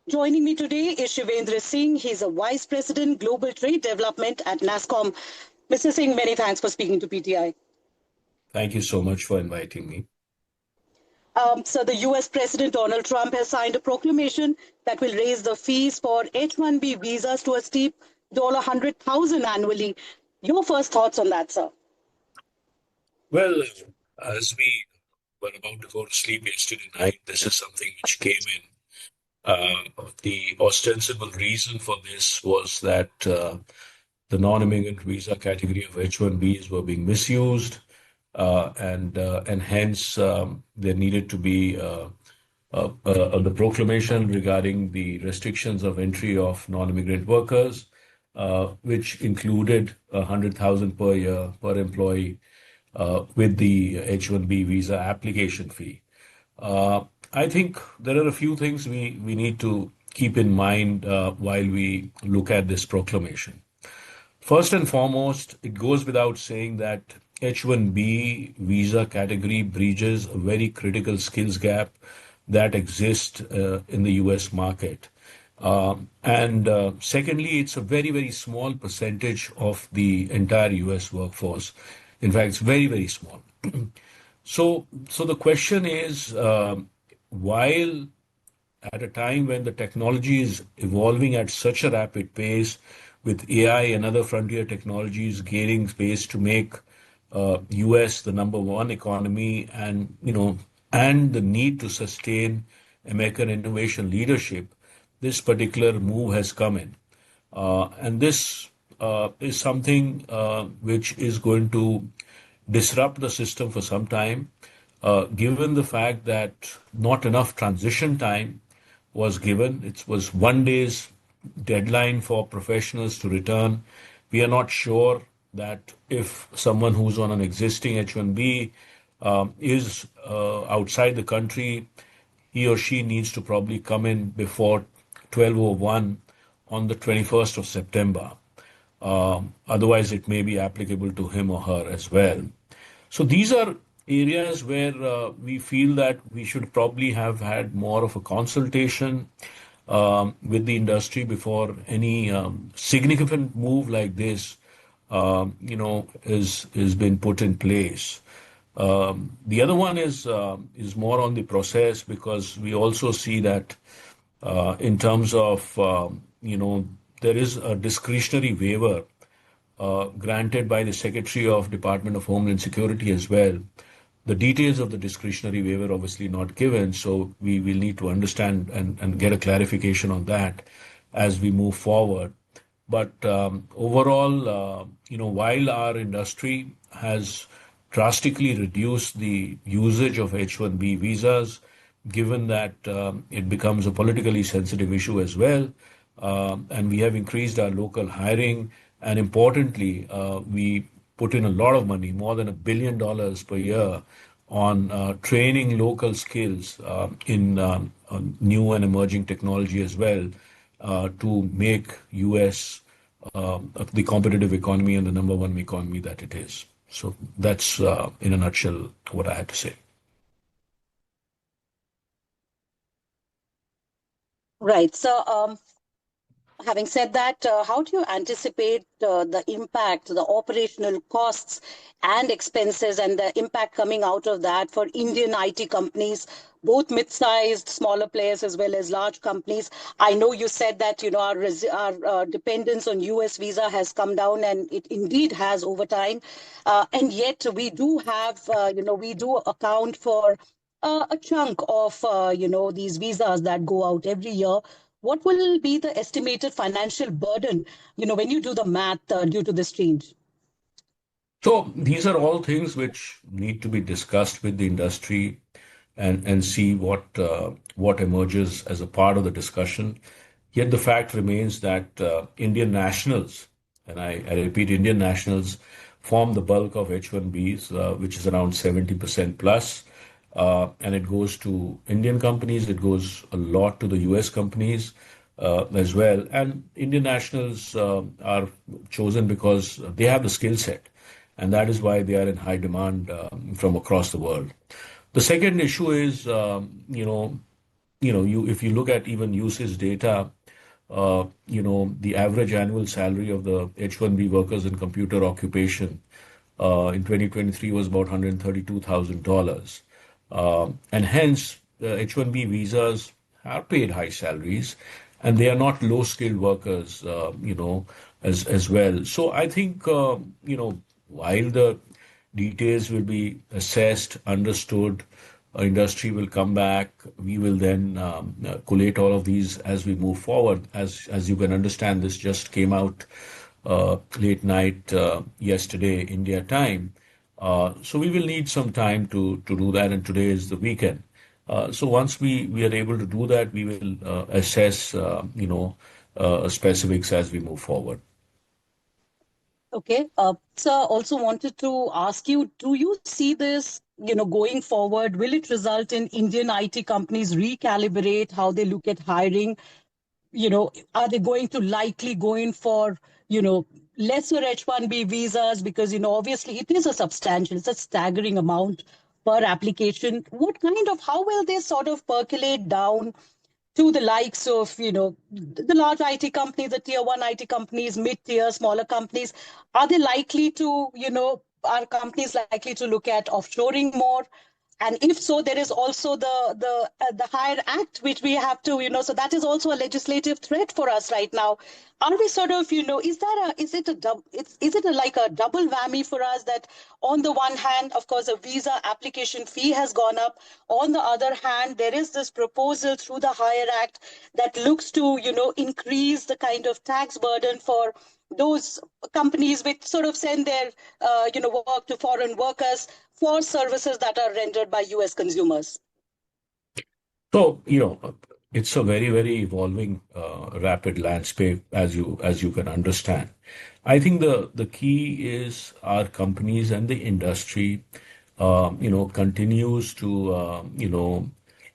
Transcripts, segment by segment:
Joining me today is Shivendra Singh. He's a Vice President, Global Trade Development at Nasscom. Mr. Singh, many thanks for speaking to PTI. Thank you so much for inviting me. So the US President Donald Trump has signed a proclamation that will raise the fees for H-1B visas to a steep $100,000 annually. Your first thoughts on that, sir? Well, as we were about to go to sleep yesterday night, this is something which came in. The ostensible reason for this was that the non-immigrant visa category of H-1Bs were being misused, and hence there needed to be the proclamation regarding the restrictions of entry of non-immigrant workers, which included 100,000 per year per employee with the H-1B visa application fee. I think there are a few things we need to keep in mind while we look at this proclamation. First and foremost, it goes without saying that H-1B visa category bridges a very critical skills gap that exists in the US market. And secondly, it's a very, very small percentage of the entire US workforce. In fact, it's very, very small. So the question is, while at a time when the technology is evolving at such a rapid pace, with AI and other frontier technologies gaining space to make US the number one economy, and the need to sustain American innovation leadership, this particular move has come in. And this is something which is going to disrupt the system for some time, given the fact that not enough transition time was given. It was 1 day's deadline for professionals to return. We are not sure that if someone who's on an existing H-1B is outside the country, he or she needs to probably come in before 12:01 on the 21st of September. Otherwise, it may be applicable to him or her as well. So these are areas where we feel that we should probably have had more of a consultation with the industry before any significant move like this, is been put in place. The other one is more on the process, because we also see that in terms of there is a discretionary waiver granted by the Secretary of Department of Homeland Security as well. The details of the discretionary waiver obviously not given, so we will need to understand and get a clarification on that as we move forward. But overall, while our industry has drastically reduced the usage of H-1B visas, given that it becomes a politically sensitive issue as well, and we have increased our local hiring, and importantly, we put in a lot of money, more than $1 billion per year, on training local skills in new and emerging technology as well, to make US the competitive economy and the number one economy that it is. So that's, in a nutshell, what I had to say. Right. So, having said that, how do you anticipate the impact, the operational costs and expenses, and the impact coming out of that for Indian IT companies, both mid-sized, smaller players, as well as large companies? I know you said that our dependence on US visa has come down, and it indeed has over time, and yet we do have, we do account for a chunk of these visas that go out every year. What will be the estimated financial burden, when you do the math due to this change? So these are all things which need to be discussed with the industry, and see what emerges as a part of the discussion. Yet the fact remains that Indian nationals, and I repeat, Indian nationals form the bulk of H-1Bs, which is around 70% plus. And it goes to Indian companies, it goes a lot to the US companies as well. And Indian nationals are chosen because they have the skill set, and that is why they are in high demand from across the world. The second issue is, if you look at even usage data, the average annual salary of the H-1B workers in computer occupation in 2023 was about $132,000. And hence, H-1B visas have paid high salaries, and they are not low-skilled workers, as well. So I think, while the details will be assessed, understood, industry will come back. We will then collate all of these as we move forward. As you can understand, this just came out late night yesterday, India time. So we will need some time to do that, and today is the weekend. So once we are able to do that, we will assess, specifics as we move forward. Okay. So I also wanted to ask you, do you see this, going forward? Will it result in Indian IT companies recalibrate how they look at hiring? Are they going to likely go in for, lesser H-1B visas? Because, obviously it is it's a staggering amount per application. How will they sort of percolate down to the likes of, the large IT companies, the tier one IT companies, mid-tier, smaller companies? Are they likely to, are companies likely to look at offshoring more? And if so, there is also the Hire Act, which we have to, so that is also a legislative threat for us right now. Are we sort of, is it like a double whammy for us, that on the one hand, of course, a visa application fee has gone up. On the other hand, there is this proposal through the Hire Act that looks to, increase the kind of tax burden for those companies which sort of send their, work to foreign workers for services that are rendered by US consumers? So, it's a very, very evolving, rapid landscape, as you can understand. I think the key is our companies and the industry, continues to,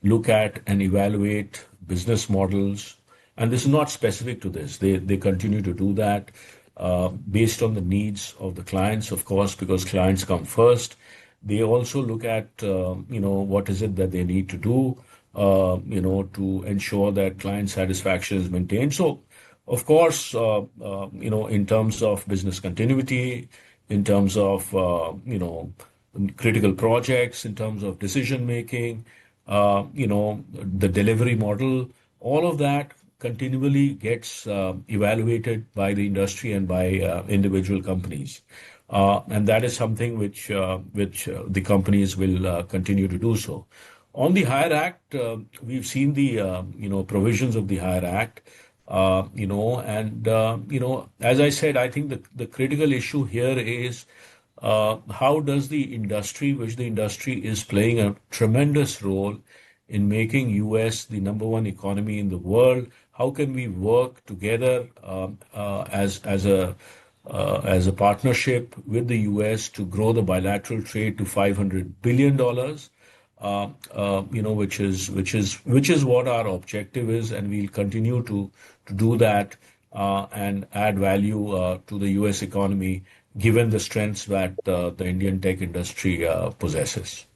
look at and evaluate business models. And this is not specific to this. They continue to do that based on the needs of the clients, of course, because clients come first. They also look at, what is it that they need to do, to ensure that client satisfaction is maintained. So, of course, in terms of business continuity, in terms of, critical projects, in terms of decision making, the delivery model, all of that continually gets evaluated by the industry and by individual companies. And that is something which the companies will continue to do so. On the Hire Act, we've seen the provisions of the Hire Act, and as I said, I think the critical issue here is how does the industry, which the industry is playing a tremendous role in making US the number one economy in the world, how can we work together as a partnership with the US to grow the bilateral trade to $500 billion, which is what our objective is, and we'll continue to do that and add value to the US economy, given the strengths that the Indian tech industry possesses.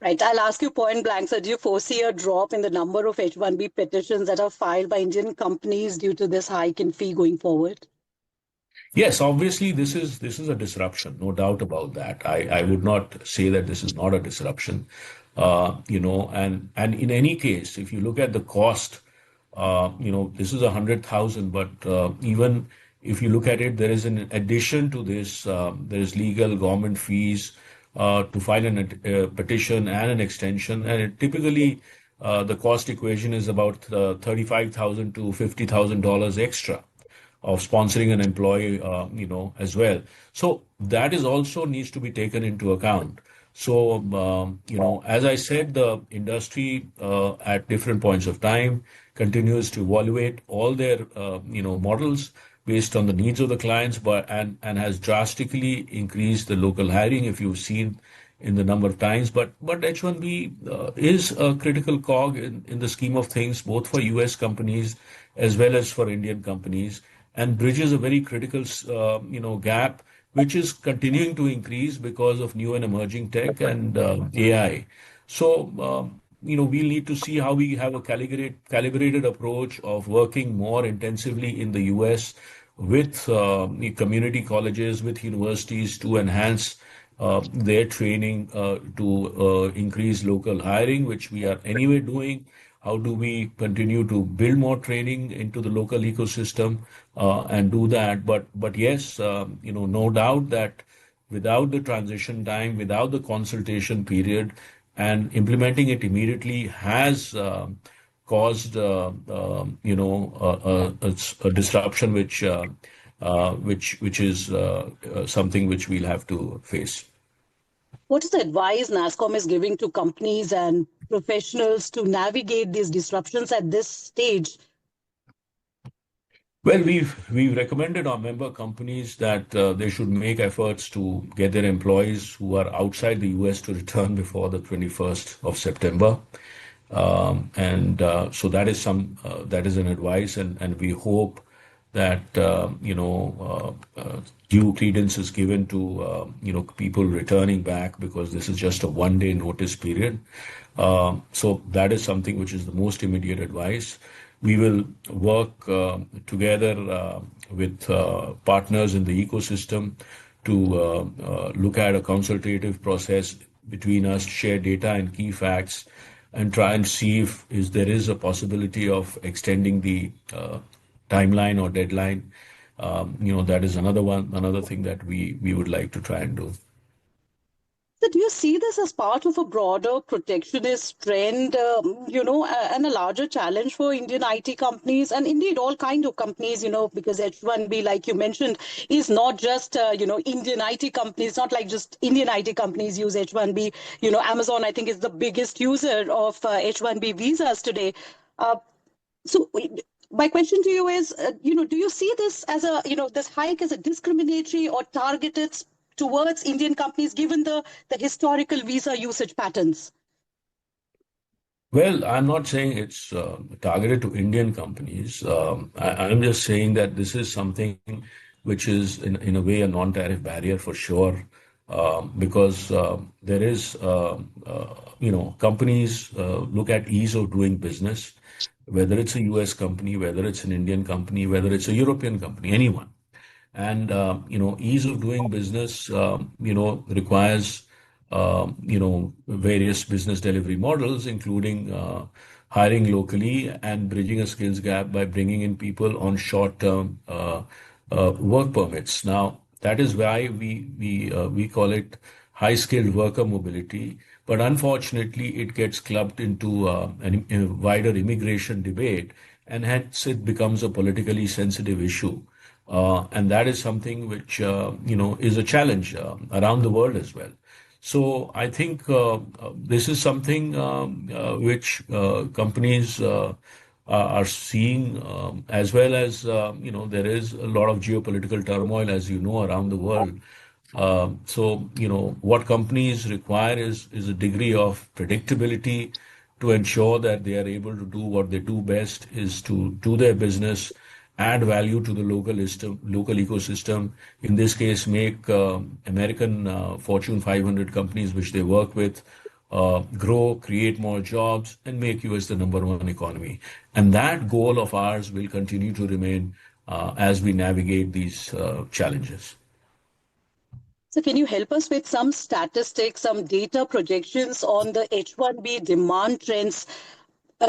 Right. I'll ask you point blank. So do you foresee a drop in the number of H-1B petitions that are filed by Indian companies due to this hike in fee going forward? Yes, obviously this is a disruption, no doubt about that. I would not say that this is not a disruption. And in any case, if you look at the cost, this is 100,000, but even if you look at it, there is an addition to this. There is legal government fees to file a petition and an extension, and typically the cost equation is about $35,000 to $50,000 extra of sponsoring an employee, as well. So that is also needs to be taken into account. So, as I said, the industry at different points of time continues to evaluate all their, models based on the needs of the clients, and has drastically increased the local hiring, if you've seen in the number of times. But H-1B is a critical cog in the scheme of things, both for US companies as well as for Indian companies, and bridges a very critical, gap, which is continuing to increase because of new and emerging tech and AI. So, we'll need to see how we have a calibrated approach of working more intensively in the US with the community colleges, with universities to enhance their training to increase local hiring, which we are anyway doing. How do we continue to build more training into the local ecosystem and do that? But yes, no doubt that without the transition time, without the consultation period, and implementing it immediately has caused a disruption which is something which we'll have to face. What is the advice Nasscom is giving to companies and professionals to navigate these disruptions at this stage? Well, we've recommended our member companies that they should make efforts to get their employees who are outside the US to return before the 21st of September. And so that is an advice, and we hope that due credence is given to people returning back, because this is just a 1 day notice period. So that is something which is the most immediate advice. We will work together with partners in the ecosystem to look at a consultative process between us, share data and key facts, and try and see if there is a possibility of extending the timeline or deadline. That is another thing that we would like to try and do. So do you see this as part of a broader protectionist trend, and a larger challenge for Indian IT companies and indeed all kinds of companies, because H-1B, like you mentioned, is not just, Indian IT companies, not like just Indian IT companies use H-1B. Amazon, I think, is the biggest user of H-1B visas today. So my question to you is, do you see this as this hike as a discriminatory or targeted towards Indian companies, given the historical visa usage patterns? Well, I'm not saying it's targeted to Indian companies. I'm just saying that this is something which is, in a way, a non-tariff barrier for sure, because there is, companies look at ease of doing business, whether it's a US company, whether it's an Indian company, whether it's a European company, anyone. And ease of doing business requires various business delivery models, including hiring locally and bridging a skills gap by bringing in people on short-term work permits. Now, that is why we call it high-skilled worker mobility. But unfortunately, it gets clubbed into a wider immigration debate, and hence it becomes a politically sensitive issue. And that is something which is a challenge around the world as well. So I think this is something which companies are seeing, as well as there is a lot of geopolitical turmoil, as you know, around the world. So what companies require is a degree of predictability to ensure that they are able to do what they do best, is to do their business, add value to the local ecosystem. In this case, make American Fortune 500 companies which they work with grow, create more jobs, and make US the number one economy. And that goal of ours will continue to remain as we navigate these challenges. So can you help us with some statistics, some data projections on the H-1B demand trends?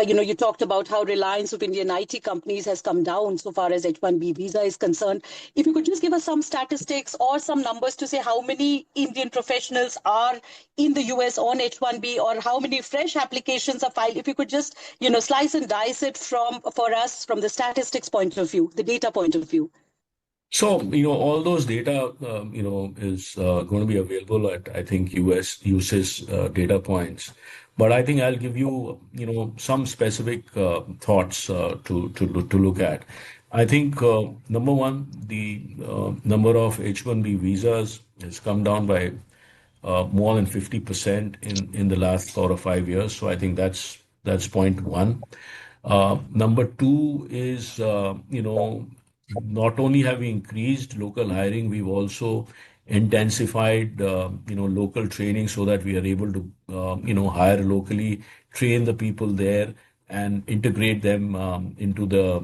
You talked about how reliance of Indian IT companies has come down so far as H-1B visa is concerned. If you could just give us some statistics or some numbers to say how many Indian professionals are in the US on H-1B, or how many fresh applications are filed. If you could just, slice and dice it for us from the statistics point of view, the data point of view. So, all those data, is going to be available at, I think, US uses data points. But I think I'll give you, some specific thoughts to look at. I think, number one, the number of H-1B visas has come down by more than 50% in the last 4 or 5 years. So I think that's point one. Number two is, not only have we increased local hiring, we've also intensified, local training so that we are able to, hire locally, train the people there and integrate them into their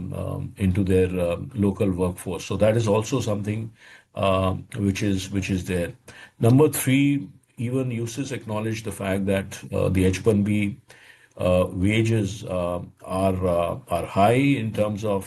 local workforce. So that is also something which is there. Number three, even USIS acknowledged the fact that the H-1B wages are high in terms of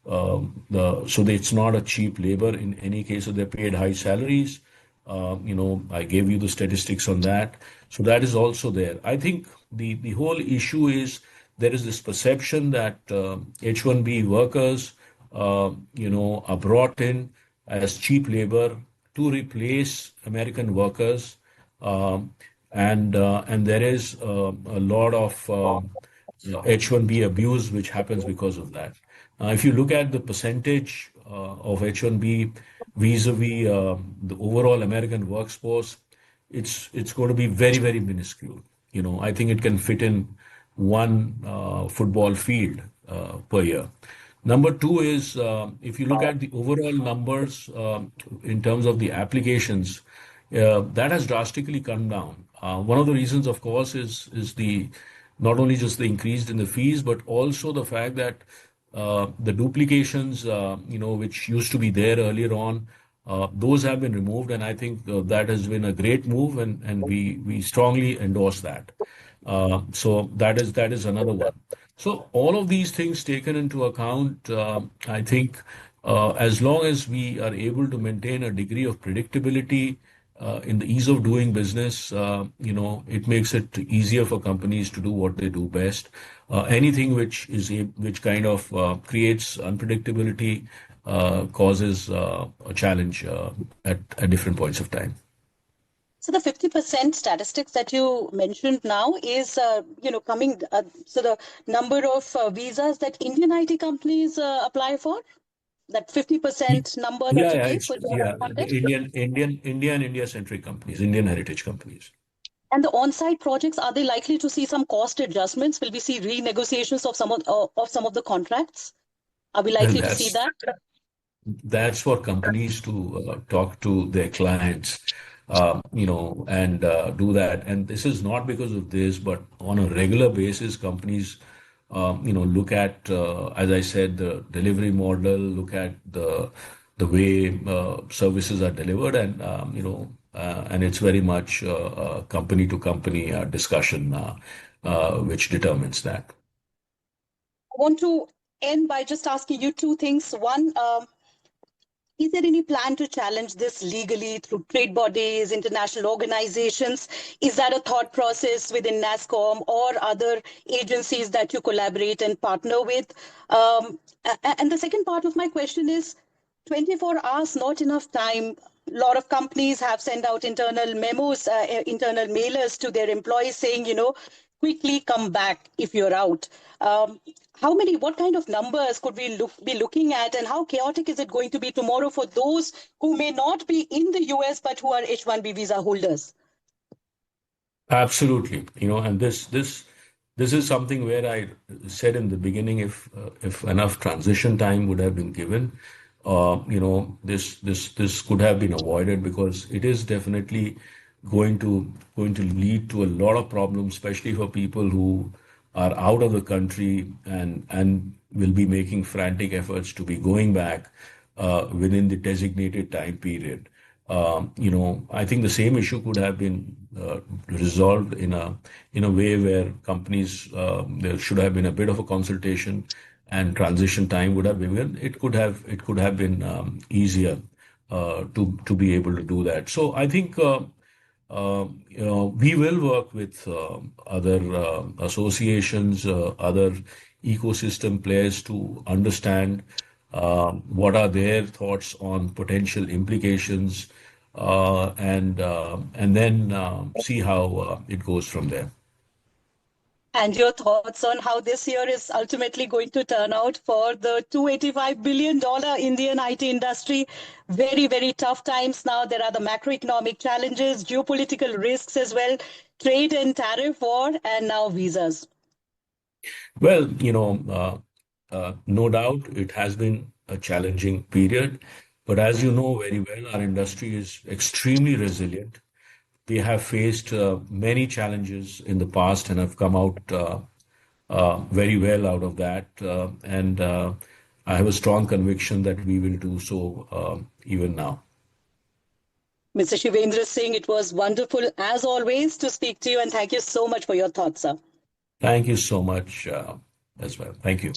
it's not a cheap labor in any case. So they're paid high salaries. I gave you the statistics on that. So that is also there. I think the whole issue is there is this perception that H-1B workers, are brought in as cheap labor to replace American workers, um, and there is a lot of H-1B abuse which happens because of that. If you look at the percentage of H-1B vis-a-vis the overall American workforce, it's going to be very, very minuscule. I think it can fit in one football field per year. Number two is if you look at the overall numbers in terms of the applications, that has drastically come down. One of the reasons, of course, is the not only just the increase in the fees, but also the fact that the duplications, which used to be there earlier on, those have been removed, and I think that has been a great move, and we strongly endorse that. So that is another one. So all of these things taken into account, I think as long as we are able to maintain a degree of predictability in the ease of doing business, it makes it easier for companies to do what they do best. Anything which kind of creates unpredictability causes a challenge at different points of time. So the 50% statistics that you mentioned now is, coming. So the number of visas that Indian IT companies apply for, that 50% number that Yeah, you yeah, gave, put that in the context. India and India-centric companies, Indian heritage companies. And the on-site projects, are they likely to see some cost adjustments? Will we see renegotiations of some of the contracts? Are we Well, likely to see that? that's for companies to talk to their clients, and do that. And this is not because of this, but on a regular basis, companies, look at, as I said, the delivery model, look at the way services are delivered, and it's very much a company to company discussion which determines that. I want to end by just asking you two things. One, is there any plan to challenge this legally through trade bodies, international organizations? Is that a thought process within Nasscom or other agencies that you collaborate and partner with? And the second part of my question is 24 hours, not enough time. A lot of companies have sent out internal memos, internal mailers to their employees saying, quickly come back if you're out. What kind of numbers could we be looking at, and how chaotic is it going to be tomorrow for those who may not be in the US but who are H-1B visa holders? Absolutely. And this is something where I said in the beginning, if enough transition time would have been given, this could have been avoided, because it is definitely going to lead to a lot of problems, especially for people who are out of the country and will be making frantic efforts to be going back within the designated time period. I think the same issue could have been resolved in a way where companies, there should have been a bit of a consultation, and transition time would have been, it could have been easier to be able to do that. So I think we will work with other associations, other ecosystem players to understand what are their thoughts on potential implications, and then see how it goes from there. And your thoughts on how this year is ultimately going to turn out for the $285 billion Indian IT industry. Very, very tough times now. There are the macroeconomic challenges, geopolitical risks as well, trade and tariff war, and now visas. Well, no doubt it has been a challenging period, but as you know very well, our industry is extremely resilient. they have faced many challenges in the past and have come out very well out of that. And I have a strong conviction that we will do so even now. Mr. Shivendra Singh, it was wonderful as always to speak to you, and thank you so much for your thoughts, sir. Thank you so much as well. Thank you.